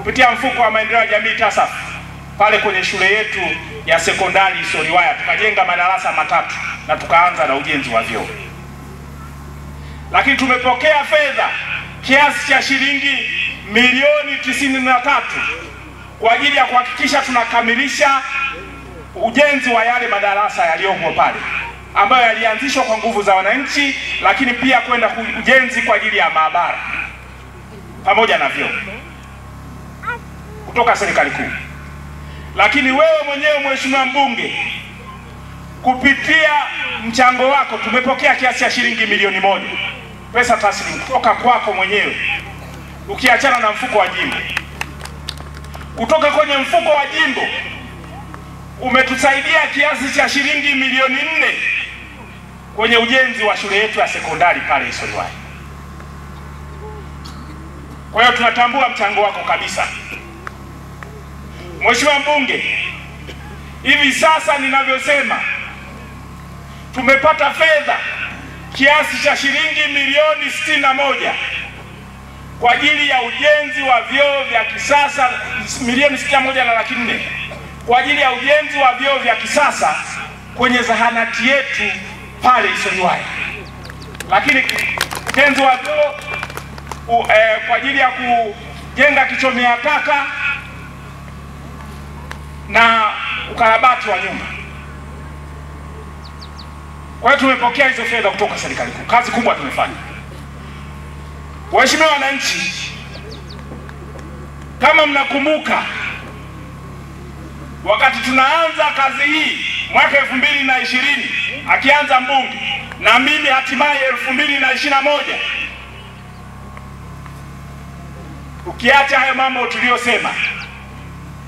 kupitia mfuko wa maendeleo ya jamii TASAF pale kwenye shule yetu ya sekondari Isoliwaya tukajenga madarasa 3 na tukaanza na ujenzi wa vyoo. Lakini tumepokea fedha kiasi cha shilingi milioni 93 kwa ajili ya kuhakikisha tunakamilisha ujenzi wa yale madarasa yaliyopo pale ambayo yalianzishwa kwa nguvu za wananchi, lakini pia kwenda ujenzi kwa ajili ya maabara pamoja na vyoo kutoka serikali kuu. Lakini wewe mwenyewe Mheshimiwa Mbunge, kupitia mchango wako tumepokea kiasi cha shilingi milioni 1 pesa taslimu kutoka kwako mwenyewe, ukiachana na mfuko wa jimbo. Kutoka kwenye mfuko wa jimbo umetusaidia kiasi cha shilingi milioni 4 kwenye ujenzi wa shule yetu ya sekondari pale Isoliwaya. Kwa hiyo tunatambua mchango wako kabisa. Mheshimiwa Mbunge, hivi sasa ninavyosema tumepata fedha kiasi cha shilingi milioni 61 kwa ajili ya ujenzi wa vyoo vya kisasa, milioni 61,400 kwa ajili ya ujenzi wa vyoo vya kisasa kwenye zahanati yetu pale Isoliwaya. Lakini ujenzi wa vyoo kwa ajili ya kujenga kichomea taka na ukarabati wa nyumba. Kwa hiyo tumepokea hizo fedha kutoka serikali kuu. Kazi kubwa tumefanya. Waheshimiwa wananchi, kama mnakumbuka wakati tunaanza kazi hii mwaka 2020 akianza mbunge na mimi hatimaye 2021, ukiacha hayo mambo tuliyosema,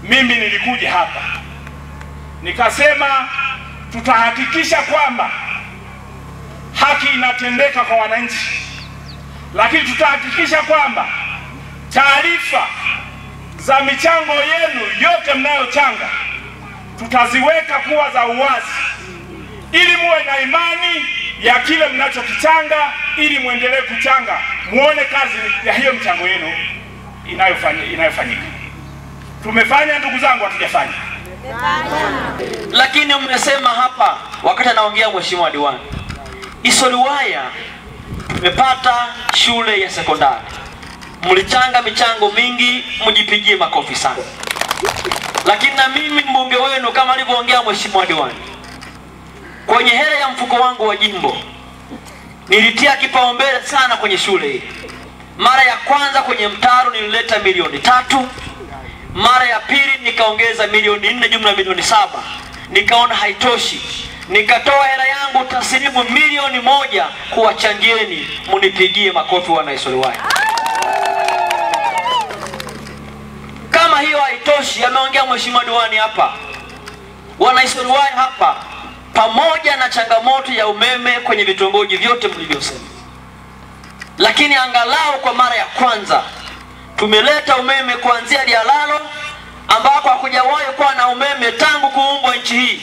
mimi nilikuja hapa nikasema tutahakikisha kwamba haki inatendeka kwa wananchi, lakini tutahakikisha kwamba taarifa za michango yenu yote mnayochanga tutaziweka kuwa za uwazi, ili muwe na imani ya kile mnachokichanga, ili muendelee kuchanga, muone kazi ya hiyo michango yenu inayofanyika. Tumefanya ndugu zangu, hatujafanya? Lakini mmesema hapa wakati anaongea Mheshimiwa Diwani, Isoliwaya tumepata shule ya sekondari. Mlichanga michango mingi, mjipigie makofi sana. Lakini na mimi mbunge wenu kama alivyoongea Mheshimiwa Diwani, kwenye hela ya mfuko wangu wa jimbo nilitia kipaumbele sana kwenye shule hii. Mara ya kwanza kwenye mtaro nilileta milioni 3, mara ya pili nikaongeza milioni 4, jumla milioni 7. Nikaona haitoshi, nikatoa hela yangu taslimu milioni 1 kuwachangieni. Munipigie makofi wana Isoliwaya. Kama hiyo haitoshi, ameongea Mheshimiwa Diwani hapa, wana Isoliwaya hapa, pamoja na changamoto ya umeme kwenye vitongoji vyote mlivyosema, lakini angalau kwa mara ya kwanza tumeleta umeme kuanzia Lialalo ambako hakujawahi kuwa na umeme tangu kuumbwa nchi hii.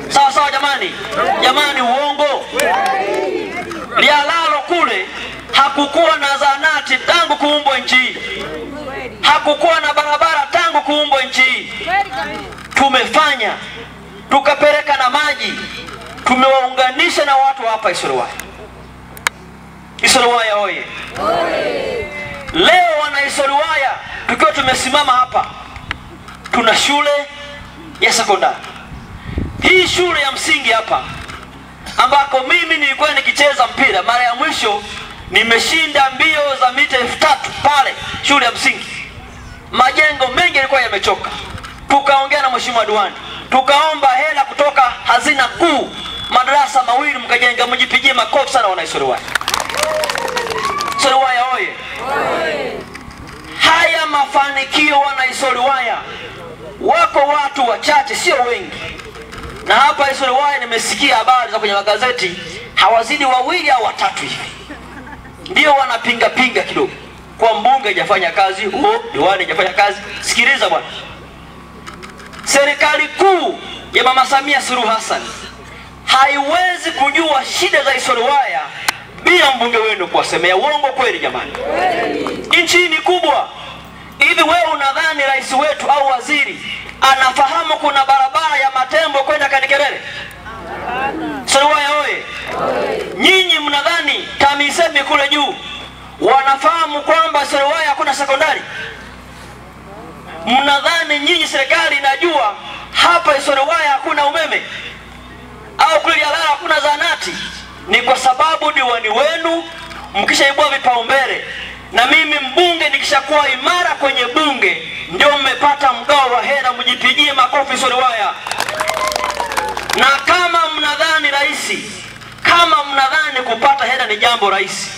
Sawa sawa jamani? Jamani, uongo? Lialalo kule hakukuwa na zahanati tangu kuumbwa nchi hii. Hakukuwa na barabara tangu kuumbwa nchi hii. Tumefanya, tukapeleka na maji, tumewaunganisha na watu hapa Isoliwaya. Isoliwaya oye! Leo wana Isoliwaya tukiwa tumesimama hapa, tuna shule ya sekondari. Hii shule ya msingi hapa ambako mimi nilikuwa nikicheza mpira, mara ya mwisho nimeshinda mbio za mita 3000 pale shule ya msingi. Majengo mengi yalikuwa yamechoka. Tukaongea na Mheshimiwa Diwani, tukaomba hela kutoka hazina kuu, madarasa 2 mkajenga. Mjipigie makofi sana wana Isoliwaya. Isoliwaya oye! Haya mafanikio wana Isoliwaya, wako watu wachache, sio wengi. Na hapa Isoliwaya nimesikia habari za kwenye magazeti, hawazidi 2 au 3 hivi ndio wanapinga pinga kidogo, kwa mbunge hajafanya kazi, diwani hajafanya kazi. Sikiliza bwana, serikali kuu ya Mama Samia Suluhu Hassan haiwezi kujua shida za Isoliwaya bila mbunge wenu kuwasemea. Uongo kweli jamani? Nchi ni kubwa, Hivi wewe unadhani rais wetu au waziri anafahamu kuna barabara ya Matembo kwenda Kanikerere? Suluwaya oye! Nyinyi mnadhani TAMISEMI kule juu wanafahamu kwamba Suluwaya hakuna sekondari? Mnadhani nyinyi serikali inajua hapa Suluwaya hakuna umeme au kule Ilala hakuna zahanati? Ni kwa sababu diwani wenu mkishaibua vipaumbele, na mimi mbunge nikishakuwa imara kwenye bunge, ndio mmepata mgao wa hela. Mjipigie makofi Suluwaya. Na kama mnadhani kama mnadhani kupata hela ni jambo rahisi,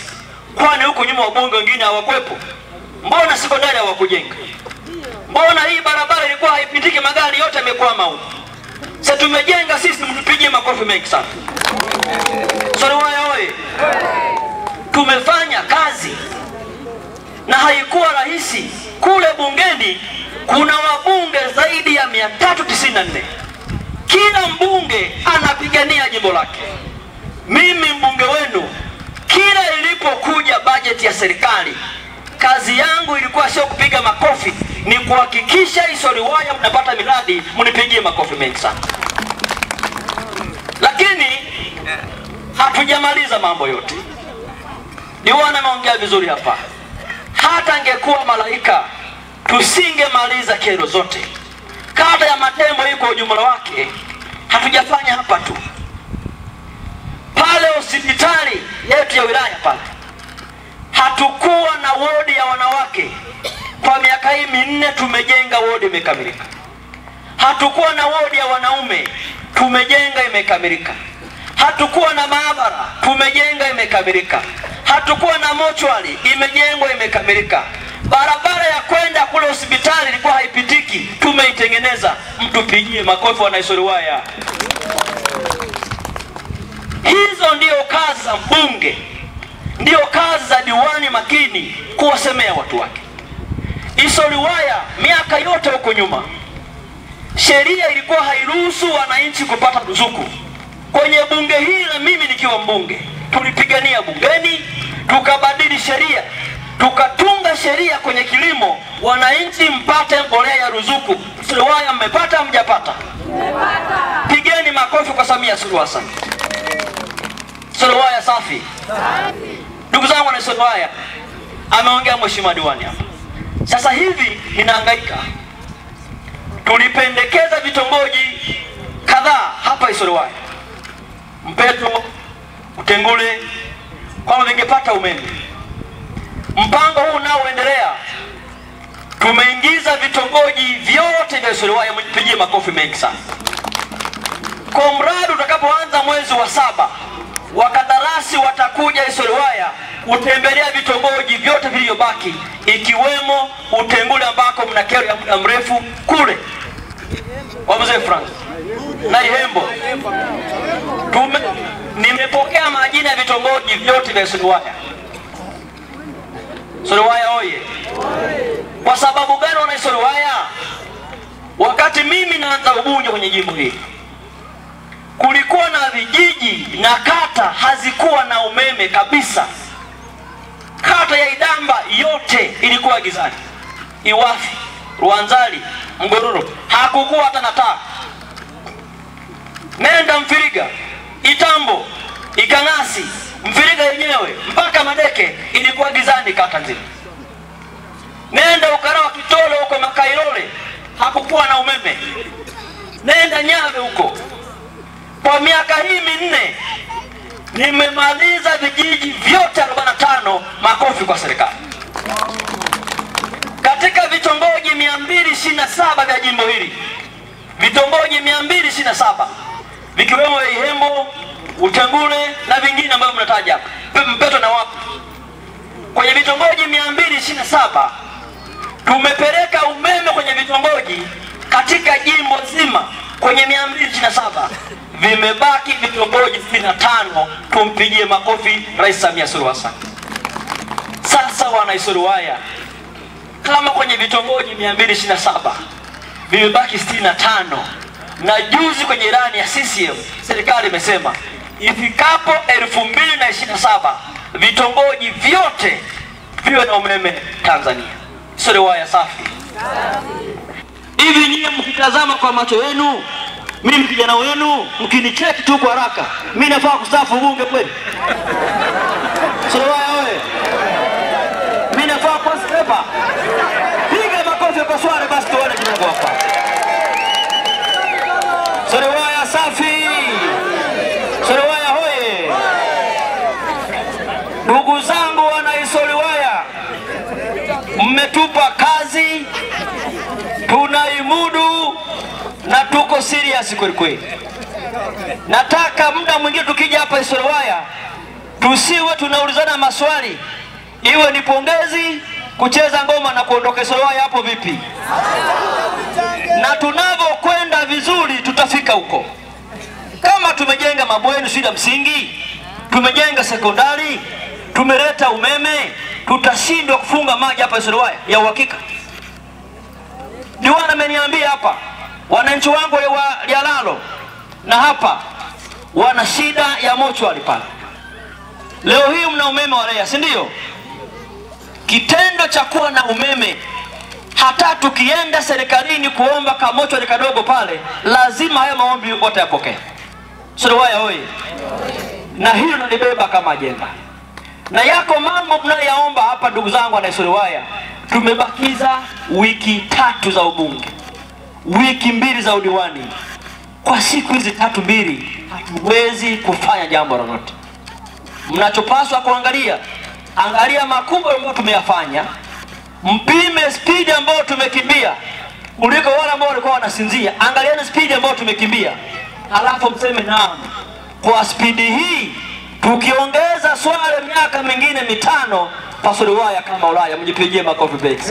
kwani huko nyuma wabunge wengine hawakwepo? Mbona sekondari hawakujenga? Mbona hii barabara ilikuwa haipitiki, magari yote yamekwama huko? Sasa tumejenga sisi, mtupigie makofi mengi sana. Suluwaya oye! Tumefanya kazi na haikuwa rahisi. Kule bungeni kuna wabunge zaidi ya 394. Kila mbunge anapigania jimbo lake. Mimi mbunge wenu, kila ilipokuja bajeti ya serikali, kazi yangu ilikuwa sio kupiga makofi, ni kuhakikisha Suluwaya mnapata miradi. Mnipigie makofi mengi sana. Lakini hatujamaliza mambo yote. Diwani ameongea vizuri hapa. Hata angekuwa malaika tusingemaliza kero zote. Kata ya Matembo iko ujumla wake. Hatujafanya hapa tu. Pale hospitali yetu ya wilaya pale, hatukuwa na wodi ya wanawake. Kwa miaka hii 4 tumejenga wodi imekamilika. Hatukuwa na wodi ya wanaume, tumejenga imekamilika. Hatukuwa na maabara, tumejenga imekamilika. Hatukuwa na mochwali, imejengwa imekamilika. Barabara ya kwenda kule hospitali ilikuwa haipitiki, tumeitengeneza. Mtupigie makofi wana Suluwaya. Hizo ndio kazi za mbunge, ndio kazi za diwani makini, kuwasemea watu wake. Suluwaya miaka yote huko nyuma, sheria ilikuwa hairuhusu wananchi kupata ruzuku. Kwenye bunge hili na mimi nikiwa mbunge, tulipigania bungeni, tukabadili sheria, tukatunga sheria kwenye kilimo, wananchi mpate mbolea ya ruzuku. Suluwaya mmepata mjapata? Mmepata. Pigeni makofi kwa Samia Suluhu Hassan. Suluwaya safi. Ndugu zangu na Suluwaya, ameongea mheshimiwa diwani hapa. Sasa hivi ninahangaika. Tulipendekeza vitongoji kadhaa hapa Suluwaya, Mpeto, Utengule, kwamba vingepata umeme. Mpango huu unaoendelea, tumeingiza vitongoji vyote vya Suluwaya. Mjipigie makofi mengi sana. Kwa mradi utakapoanza mwezi wa 7, wakandarasi watakuja Suluwaya kutembelea vitongoji vyote vilivyobaki, ikiwemo Utengule ambako mna kero ya muda mrefu kule wa Mzee Frank na Ihembo. Nimepokea majina ya vitongoji vyote vya Suluwaya. Suluwaya oye! Kwa sababu gani wana Suluwaya? Wakati mimi naanza ubunge kwenye jimbo hili, kulikuwa na vijiji na kata hazikuwa na umeme kabisa. Kata ya Idamba yote ilikuwa gizani. Iwafi, Ruanzali, Mgororo, hakukuwa hata na taa. Nenda Mfiriga, Itambo, Ikang'asi, Mfiriga yenyewe mpaka Madeke ilikuwa gizani kata nzima. Nenda Ukarawa Kitolo huko Makailole, hakukuwa na umeme. Nenda Nyave huko. Kwa miaka hii 4 nimemaliza vijiji vyote 45. Makofi kwa serikali. Katika vitongoji 227 vya jimbo hili, vitongoji 227 vikiwemo Ihembo, Utengule na vingine ambavyo mnataja hapa, Mpeto na wapi. Kwenye vitongoji 227 tumepeleka umeme kwenye vitongoji katika jimbo zima. Kwenye 227 vimebaki vitongoji 65. Tumpigie makofi Rais Samia Suluhu Hassan. Sasa wana Suluwaya, kama kwenye vitongoji 227 vimebaki 65, na juzi kwenye ilani ya CCM serikali imesema ifikapo 2027 vitongoji vyote viwe na umeme Tanzania. Isoliwaya safi. Hivi nyinyi mkitazama kwa macho yenu, mimi kijana wenu, mkinicheki tu kwa haraka, mimi nafaa kustaafu bunge kweli? Isoliwaya wewe, mimi nafaa kwa stepa? Piga makofi kwa swali basi tuone kidogo hapa. Isoliwaya safi. Isoliwaya hoye. Ndugu zangu wana Isoliwaya, mmetupa kazi, tunaimudu na tuko serious kweli kweli. Nataka muda mwingine tukija hapa Isoliwaya tusiwe tunaulizana maswali, iwe ni pongezi, kucheza ngoma na kuondoka. Isoliwaya hapo vipi? Na tunavyokwenda vizuri tutafika huko. Kama tumejenga mabweni shida msingi, tumejenga sekondari, tumeleta umeme, tutashindwa kufunga maji hapa Isoliwaya ya uhakika? Diwani ameniambia hapa wananchi wangu wa Lialalo na hapa wana shida ya mochwari pale. Leo hii mna umeme wa REA, si ndio? Kitendo cha kuwa na umeme, hata tukienda serikalini kuomba kama mochwari kadogo pale, lazima haya maombi watayapokea. Isoliwaya hoye. Na hilo nalibeba kama ajenda. Na yako mambo mnayoyaomba hapa ndugu zangu na Isoliwaya. Tumebakiza wiki 3 za ubunge, wiki 2 za udiwani. Kwa siku hizi 3-2 hatuwezi kufanya jambo lolote. Mnachopaswa kuangalia, angalia makubwa ambayo tumeyafanya, mpime speed ambayo tumekimbia kuliko wale ambao walikuwa wanasinzia. Angalieni speed ambayo tumekimbia, halafu mseme naam, kwa speed hii tukiongeza swala miaka mingine 5 Isoliwaya kama Ulaya. Mjipigie makofi beki.